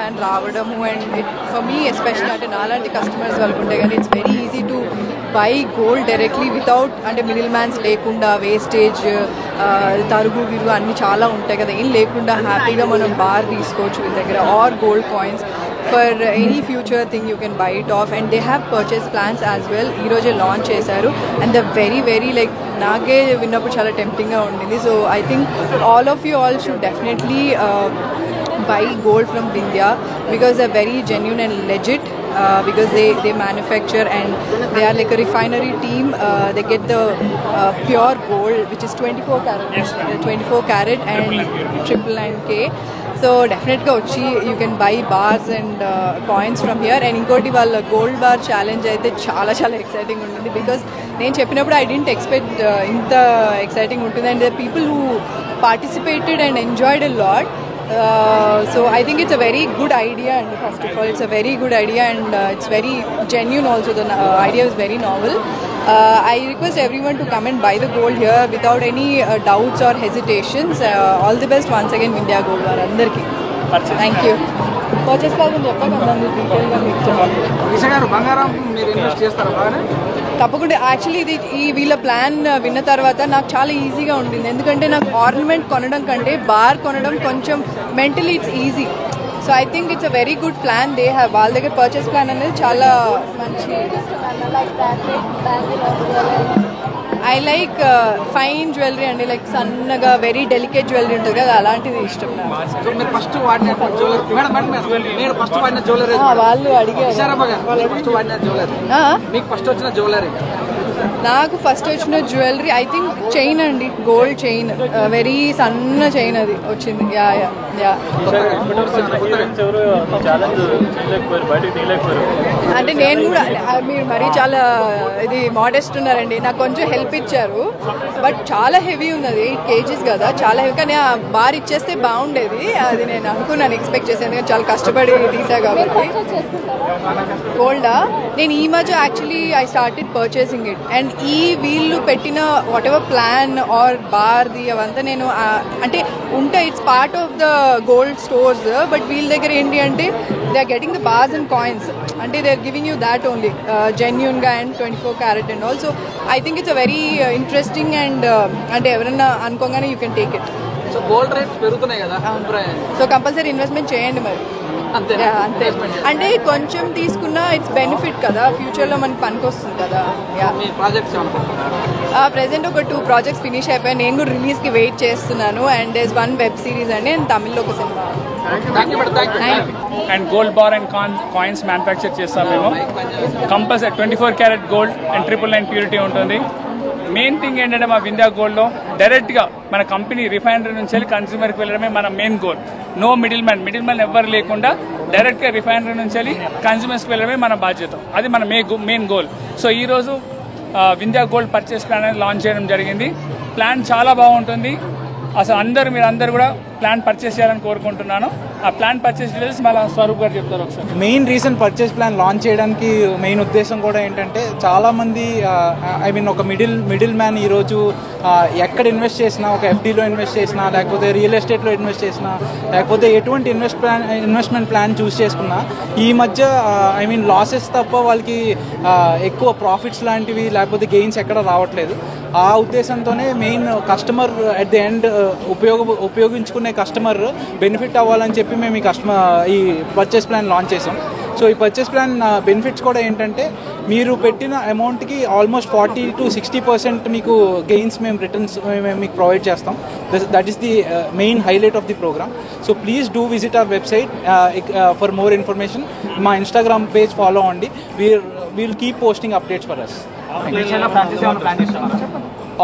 Plan రావడము and for me especially అంటే నాలాంటి కస్టమర్స్ వాళ్ళకు ఉంటే కానీ it's very easy to buy gold directly without అంటే మిడిల్ మ్యాన్స్ లేకుండా వేస్టేజ్ తరుగు గిరుగు అన్నీ చాలా ఉంటాయి కదా, ఏం లేకుండా హ్యాపీగా మనం బార్ తీసుకోవచ్చు వీళ్ళ దగ్గర or gold coins for any future thing you can buy it off and they have purchase plans as well. ఈరోజే లాంచ్ చేశారు అండ్ ద వెరీ లైక్ నాకే విన్నప్పుడు చాలా టెంప్టింగ్గా ఉండింది. So I think all of you all should definitely buy gold from Vindhya because they're very genuine and legit because they manufacture and they are like a refinery team. They get the pure gold which is 24 carat, yes, 24 carat and 999K. So definitely వచ్చి you can buy bars and coins from here. and ఇంకోటి వాళ్ళ gold bar challenge అయితే చాలా exciting ఉంటుంది because నేను చెప్పినప్పుడు I didn't expect ఇంత exciting ఉంటుంది and the people who participated and enjoyed a lot. So I think it's a very good idea and first of all it's a very good idea and it's very genuine also. The idea is very novel. I request everyone to come and buy the gold here without any doubts or hesitations. All the best once again Vindhya Gold Bar andarki. Thank you. Purchase plan చెప్పకండి డీటెయిల్గా మీకు చెప్పండి. బంగారం మీరు invest చేస్తారా బాగానే? తప్పకుండా. Actually ఇది ఈ వీళ్ళ ప్లాన్ విన్న తర్వాత నాకు చాలా ఈజీగా ఉంటుంది ఎందుకంటే నాకు ఆర్నమెంట్ కొనడం కంటే బార్ కొనడం కొంచెం mentally it's easy. So I think it's a very good plan they have. వాళ్ళ దగ్గర పర్చేస్ ప్లాన్ అనేది చాలా మంచి. ఐ లైక్ ఫైన్ జ్యువెలరీ అండి, లైక్ సన్నగా వెరీ డెలికేట్ జ్యువెలరీ ఉంటుంది కదా అలాంటిది ఇష్టం. వాళ్ళు అడిగారు. నాకు ఫస్ట్ వచ్చిన జ్యువెలరీ ఐ థింక్ చైన్ అండి, గోల్డ్ చైన్, వెరీ సన్న చైన్ అది వచ్చింది. యా యా యా అంటే నేను కూడా మీరు మరీ చాలా ఇది మోడెస్ట్ ఉన్నారండి. నాకు కొంచెం హెల్ప్ ఇచ్చారు బట్ చాలా హెవీ ఉంది, అది 8 kgs కదా, చాలా హెవీ. కానీ ఆ బార్ ఇచ్చేస్తే బాగుండేది, అది నేను అనుకున్నాను, ఎక్స్పెక్ట్ చేశాను ఎందుకంటే చాలా కష్టపడి తీసా కాబట్టి. గోల్డా నేను ఈ మధ్య actually I started purchasing it and ఈ వీళ్ళు పెట్టిన వాట్ ఎవర్ ప్లాన్ ఆర్ బార్ది అవంతా నేను అంటే ఉంటే it's part of the gold stores but వీళ్ళ దగ్గర ఏంటి అంటే they are getting the bars and coins అంటే they are giving you that only జెన్యూన్గా and 24 carat and all. So I think it's a very interesting and అంటే ఎవరన్నా అనుకోగానే you can take it. So gold rates పెరుగుతున్నాయి కదా, so compulsory investment చేయండి మరి. అంతే అంటే కొంచెం తీసుకున్నా ఇట్స్ బెనిఫిట్ కదా, ఫ్యూచర్లో మనకి పనికి వస్తుంది కదా. ప్రెసెంట్ ఒక 2 projects ఫినిష్ అయిపోయాయి, నేను కూడా రిలీజ్కి వెయిట్ చేస్తున్నాను. And there is 1 web series అండి అండ్ తమిళ్లో ఒక cinema. And gold bar and coins manufacture చేస్తాం మేము. Compulsory 24 carat gold and 999 purity ఉంటుంది. మెయిన్ థింగ్ ఏంటంటే మా వింధ్యా గోల్డ్లో డైరెక్ట్గా మన కంపెనీ రిఫైనరీ నుంచి వెళ్ళి కన్స్యూమర్కి వెళ్ళడమే మన main goal. No middle man ఎవ్వరు లేకుండా డైరెక్ట్గా రిఫైనరీ నుంచి వెళ్ళి కన్స్యూమర్స్కి వెళ్ళడమే మన బాధ్యత, అది మన మెయిన్ గోల్. సో ఈరోజు వింధ్యా గోల్డ్ పర్చేస్ ప్లాన్ అనేది లాంచ్ చేయడం జరిగింది. ప్లాన్ చాలా బాగుంటుంది. అసలు మీరందరూ కూడా ప్లాన్ పర్చేస్ చేయాలని కోరుకుంటున్నాను. ఆ ప్లాన్ పర్చేస్ డీటెయిల్స్ మళ్ళీ స్వరూప్ గారు చెప్తారు ఒకసారి. Main reason purchase plan launch చేయడానికి మెయిన్ ఉద్దేశం కూడా ఏంటంటే చాలామంది ఐ మీన్ ఒక మిడిల్ మ్యాన్ ఈరోజు ఎక్కడ ఇన్వెస్ట్ చేసినా, ఒక ఎఫ్డీలో ఇన్వెస్ట్ చేసినా, లేకపోతే రియల్ ఎస్టేట్లో ఇన్వెస్ట్ చేసినా, లేకపోతే ఎటువంటి ఇన్వెస్ట్మెంట్ ప్లాన్ చూస్ చేసుకున్నా ఈ మధ్య ఐ మీన్ లాసెస్ తప్ప వాళ్ళకి ఎక్కువ ప్రాఫిట్స్ లాంటివి లేకపోతే గెయిన్స్ ఎక్కడ రావట్లేదు. ఆ ఉద్దేశంతోనే main customer at the end ఉపయోగించుకునే కస్టమర్ బెనిఫిట్ అవ్వాలని చెప్పి మేము ఈ పర్చేస్ ప్లాన్ లాంచ్ చేసాం. సో ఈ పర్చేస్ ప్లాన్ బెనిఫిట్స్ కూడా ఏంటంటే మీరు పెట్టిన అమౌంట్కి ఆల్మోస్ట్ 40 to 60% మీకు గెయిన్స్ మేము రిటర్న్స్ మీకు ప్రొవైడ్ చేస్తాం. That is the main highlight of the program. So please do visit our website for more information. మా ఇన్స్టాగ్రామ్ పేజ్ ఫాలో అవ్వండి. We'll keep posting updates for us.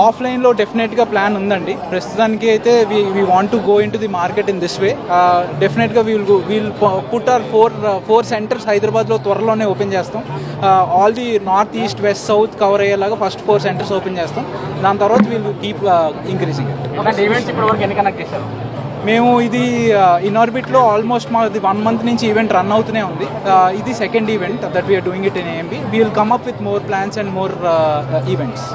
ఆఫ్లైన్లో డెఫినెట్గా plan ఉందండి. ప్రస్తుతానికి అయితే we want to go into the market in this way. డెఫినెట్గా we'll put our 4 centers హైదరాబాద్లో త్వరలోనే ఓపెన్ చేస్తాం. All the north east west south cover అయ్యేలాగా ఫస్ట్ 4 centers ఓపెన్ చేస్తాం. దాని తర్వాత వీల్ కీప్ ఇంక్రీజింగ్. మేము ఇది ఇన్ఆర్బిట్లో ఆల్మోస్ట్ మాది 1 month నుంచి ఈవెంట్ రన్ అవుతూనే ఉంది. ఇది second event that we are doing it in AMB. We will come up with more plans and more events.